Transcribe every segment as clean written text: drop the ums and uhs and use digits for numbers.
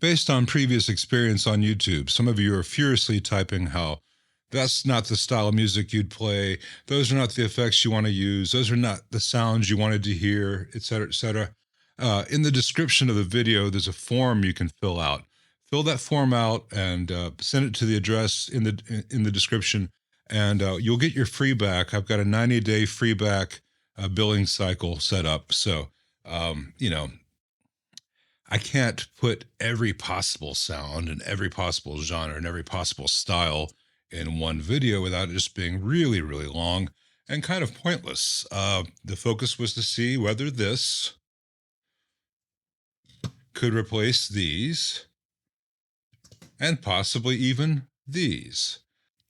Based on previous experience on YouTube, some of you are furiously typing how that's not the style of music you'd play, those are not the effects you want to use, those are not the sounds you wanted to hear, etc., etc. In the description of the video, there's a form you can fill out. Fill that form out and send it to the address in the description, and you'll get your free back. I've got a 90-day free back billing cycle set up, so you know, I can't put every possible sound and every possible genre and every possible style in one video without it just being really, really long and kind of pointless. The focus was to see whether this could replace these and possibly even these.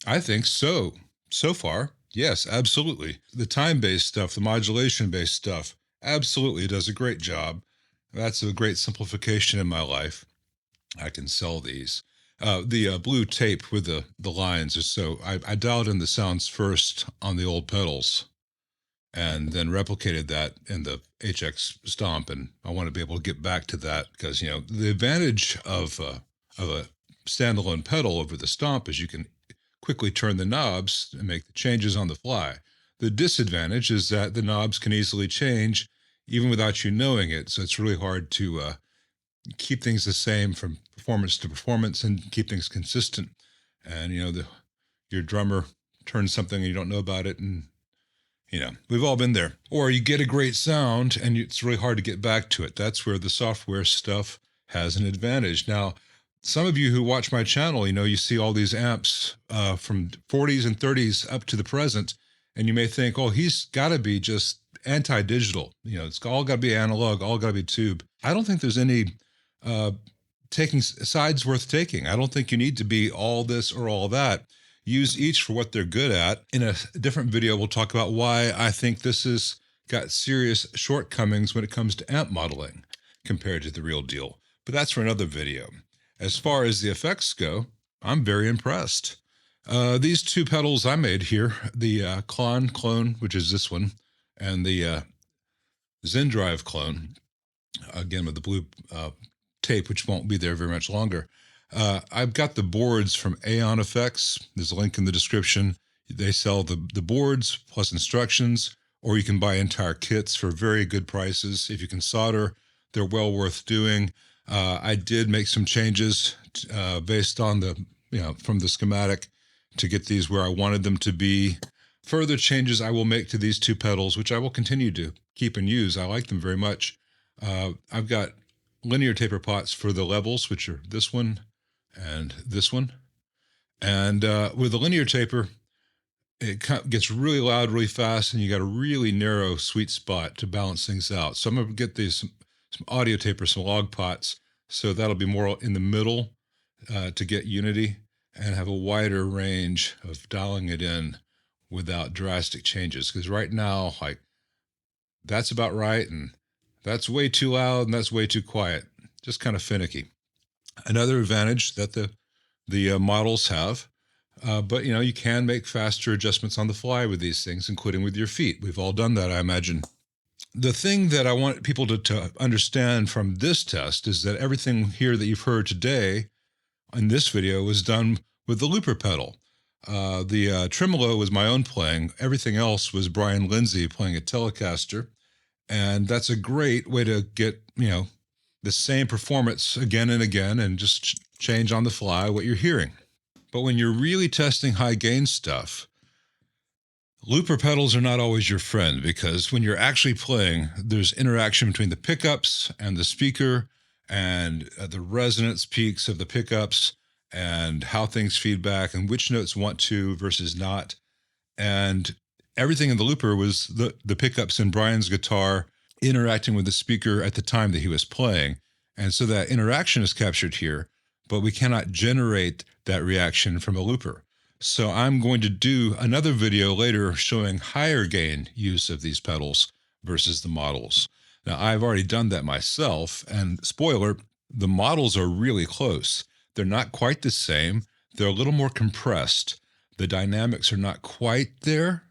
I think so. So far, yes, absolutely. The time-based stuff, the modulation-based stuff, absolutely does a great job. That's a great simplification in my life. I can sell these. The blue tape with the lines is so, I dialed in the sounds first on the old pedals and then replicated that in the HX Stomp, and I want to be able to get back to that because, you know, the advantage of a standalone pedal over the Stomp is you can quickly turn the knobs and make the changes on the fly. The disadvantage is that the knobs can easily change even without you knowing it, so it's really hard to keep things the same from performance to performance and keep things consistent. And, you know, your drummer turns something and you don't know about it, and, you know, we've all been there. Or you get a great sound and it's really hard to get back to it. That's where the software stuff has an advantage. Now, some of you who watch my channel, you know, you see all these amps from 40s and 30s up to the present, and you may think, oh, he's got to be just anti-digital. You know, it's all got to be analog, all got to be tube. I don't think there's any taking sides worth taking. I don't think you need to be all this or all that. Use each for what they're good at. In a different video, we'll talk about why I think this has got serious shortcomings when it comes to amp modeling compared to the real deal. But that's for another video. As far as the effects go, I'm very impressed. These two pedals I made here, the Klon, which is this one, and the Zendrive Klon, again with the blue tape, which won't be there very much longer. I've got the boards from AionFX. There's a link in the description. They sell the boards plus instructions, or you can buy entire kits for very good prices. If you can solder, they're well worth doing. I did make some changes based on the, you know, from the schematic to get these where I wanted them to be. Further changes I will make to these two pedals, which I will continue to keep and use. I like them very much. I've got linear taper pots for the levels, which are this one and this one. And with the linear taper, it gets really loud really fast, and you got a really narrow sweet spot to balance things out. So I'm going to get these some audio tape or some log pots, so that'll be more in the middle to get unity and have a wider range of dialing it in without drastic changes. Because right now, like, that's about right, and that's way too loud, and that's way too quiet. Just kind of finicky. Another advantage that the models have, but you can make faster adjustments on the fly with these things, including with your feet. We've all done that, I imagine. The thing that I want people to understand from this test is that everything here that you've heard today in this video was done with the looper pedal. The tremolo was my own playing. Everything else was Brian Lindsay playing a Telecaster. And that's a great way to get, the same performance again and again and just change on the fly what you're hearing. But when you're really testing high gain stuff, looper pedals are not always your friend, because when you're actually playing, there's interaction between the pickups and the speaker and the resonance peaks of the pickups and how things feed back and which notes want to versus not. And everything in the looper was the pickups in Brian's guitar interacting with the speaker at the time that he was playing. And so that interaction is captured here, but we cannot generate that reaction from a looper. So I'm going to do another video later showing higher gain use of these pedals versus the models. Now, I've already done that myself, and spoiler, the models are really close. They're not quite the same. They're a little more compressed. The dynamics are not quite there.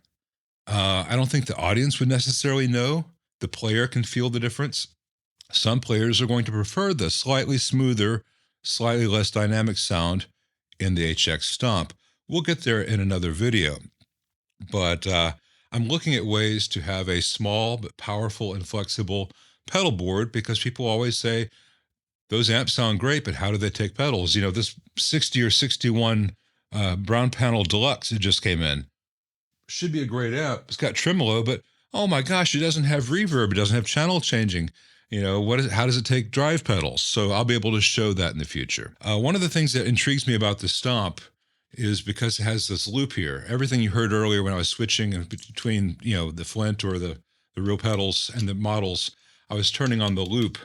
I don't think the audience would necessarily know. The player can feel the difference. Some players are going to prefer the slightly smoother, slightly less dynamic sound in the HX Stomp. We'll get there in another video. But I'm looking at ways to have a small but powerful and flexible pedal board, because people always say, those amps sound great, but how do they take pedals? This 60 or 61 Brown Panel Deluxe that just came in should be a great amp. It's got tremolo, but oh my gosh, it doesn't have reverb. It doesn't have channel changing. How does it take drive pedals? So I'll be able to show that in the future. One of the things that intrigues me about the Stomp is because it has this loop here. Everything you heard earlier when I was switching between, the Flint or the real pedals and the models, I was turning on the loop,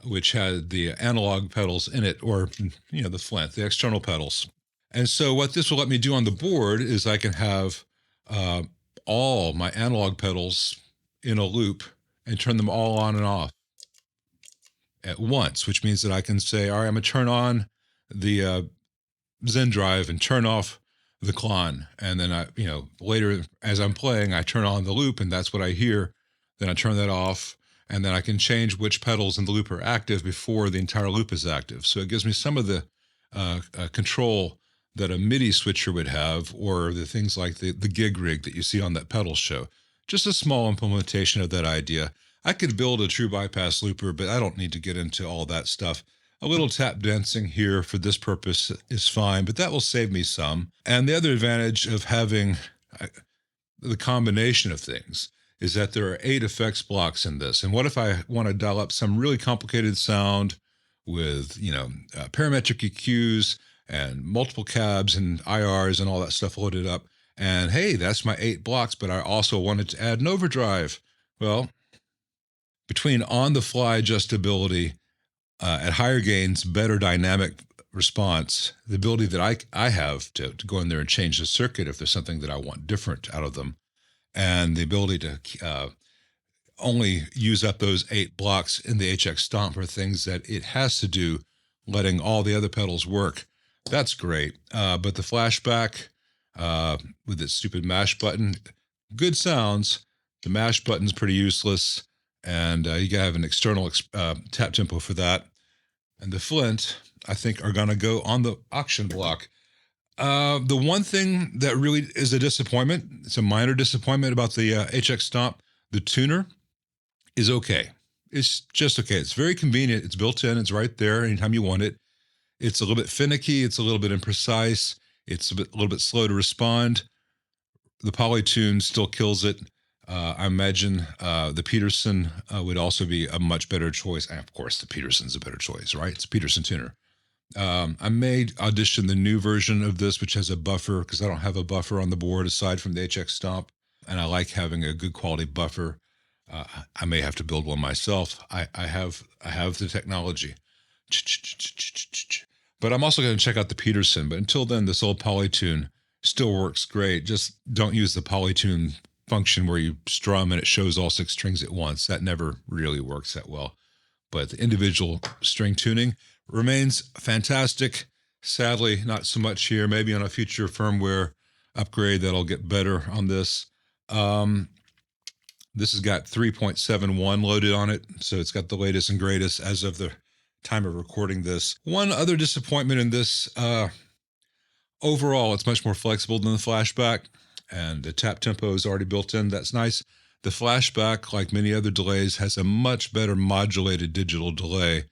which had the analog pedals in it, or, the Flint, the external pedals. And so what this will let me do on the board is I can have all my analog pedals in a loop and turn them all on and off at once, which means that I can say, all right, I'm going to turn on the Zendrive and turn off the Klon. And then later as I'm playing, I turn on the loop and that's what I hear. Then I turn that off, and then I can change which pedals in the loop are active before the entire loop is active. So it gives me some of the control that a MIDI switcher would have, or the things like the gig rig that you see on that pedal show. Just a small implementation of that idea. I could build a true bypass looper, but I don't need to get into all that stuff. A little tap dancing here for this purpose is fine, but that will save me some. And the other advantage of having the combination of things is that there are 8 effects blocks in this. And what if I want to dial up some really complicated sound with, parametric EQs and multiple cabs and IRs and all that stuff loaded up? And hey, that's my 8 blocks, but I also wanted to add an overdrive. Well, between on-the-fly adjustability at higher gains, better dynamic response, the ability that I have to go in there and change the circuit if there's something that I want different out of them, and the ability to only use up those 8 blocks in the HX Stomp for things that it has to do, letting all the other pedals work. That's great. But the flashback with its stupid mash button, good sounds. The mash button's pretty useless, and you gotta have an external tap tempo for that. And the Flint, I think, are gonna go on the auction block. The one thing that really is a disappointment, it's a minor disappointment about the HX Stomp, the tuner is okay. It's just okay. It's very convenient. It's built in. It's right there anytime you want it. It's a little bit finicky. It's a little bit imprecise. It's a little bit slow to respond. The Polytune still kills it. I imagine the Peterson would also be a much better choice. And of course, the Peterson's a better choice, right? It's a Peterson tuner. I may audition the new version of this, which has a buffer, because I don't have a buffer on the board aside from the HX Stomp, and I like having a good quality buffer. I may have to build one myself. I have the technology. But I'm also going to check out the Peterson. But until then, this old Polytune still works great. Just don't use the Polytune function where you strum and it shows all 6 strings at once. That never really works that well. But the individual string tuning remains fantastic. Sadly, not so much here. Maybe on a future firmware upgrade that'll get better on this. This has got 3.71 loaded on it, so it's got the latest and greatest as of the time of recording this. One other disappointment in this, overall, it's much more flexible than the flashback, and the tap tempo is already built in. That's nice. The flashback, like many other delays, has a much better modulated digital delay.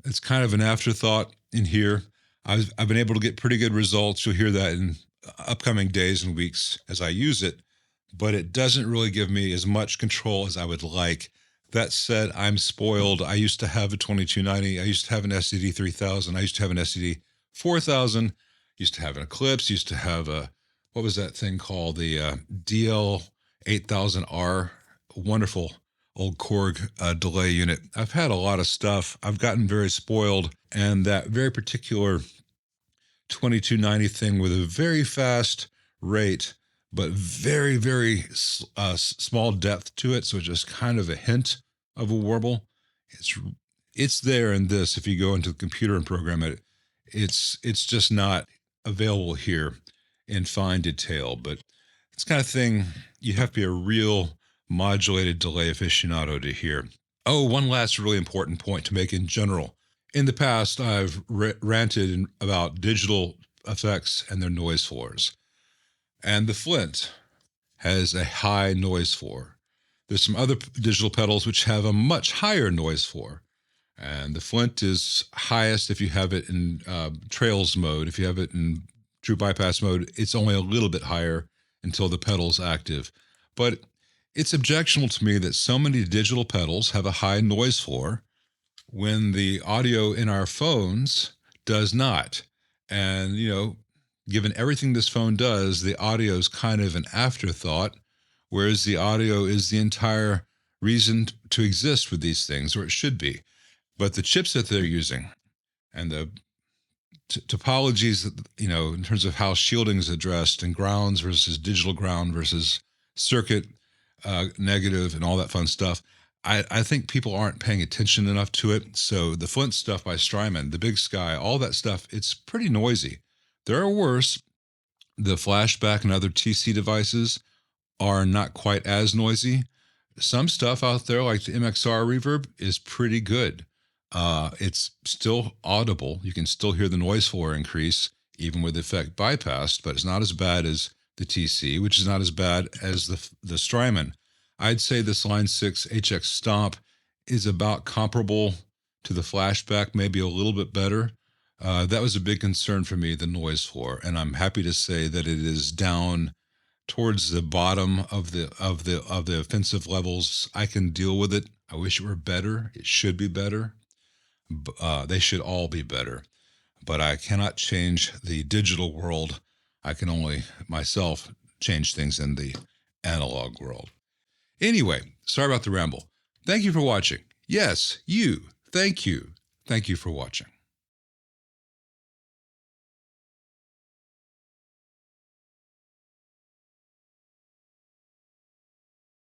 It's kind of an afterthought in here. I've been able to get pretty good results. You'll hear that in upcoming days and weeks as I use it, but it doesn't really give me as much control as I would like. That said, I'm spoiled. I used to have a 2290. I used to have an SCD 3000. I used to have an SCD 4000. Used to have an Eclipse. Used to have a, what was that thing called? The DL 8000R. Wonderful old Korg delay unit. I've had a lot of stuff. I've gotten very spoiled, and that very particular 2290 thing with a very fast rate, but very, very small depth to it, so just kind of a hint of a warble. It's there in this. If you go into the computer and program it, it's just not available here in fine detail. But it's kind of thing you have to be a real modulated delay aficionado to hear. Oh, one last really important point to make in general. In the past, I've ranted about digital effects and their noise floors. And the Flint has a high noise floor. There's some other digital pedals which have a much higher noise floor. And the Flint is highest if you have it in trails mode. If you have it in true bypass mode, it's only a little bit higher until the pedal's active. But it's objectionable to me that so many digital pedals have a high noise floor when the audio in our phones does not. And, you know, given everything this phone does, the audio is kind of an afterthought, whereas the audio is the entire reason to exist with these things, or it should be. But the chips that they're using and the topologies, you know, in terms of how shielding is addressed and grounds versus digital ground versus circuit negative and all that fun stuff, I think people aren't paying attention enough to it. So the Flint stuff by Strymon, the Big Sky, all that stuff, it's pretty noisy. There are worse. The flashback and other TC devices are not quite as noisy. Some stuff out there, like the MXR reverb, is pretty good. It's still audible. You can still hear the noise floor increase, even with effect bypassed, but it's not as bad as the TC, which is not as bad as the Strymon. I'd say this Line 6 HX Stomp is about comparable to the flashback, maybe a little bit better. That was a big concern for me, the noise floor, and I'm happy to say that it is down towards the bottom of the offensive levels. I can deal with it. I wish it were better. It should be better. They should all be better. But I cannot change the digital world. I can only myself change things in the analog world. Anyway, sorry about the ramble. Thank you for watching. Yes, you. Thank you. Thank you for watching.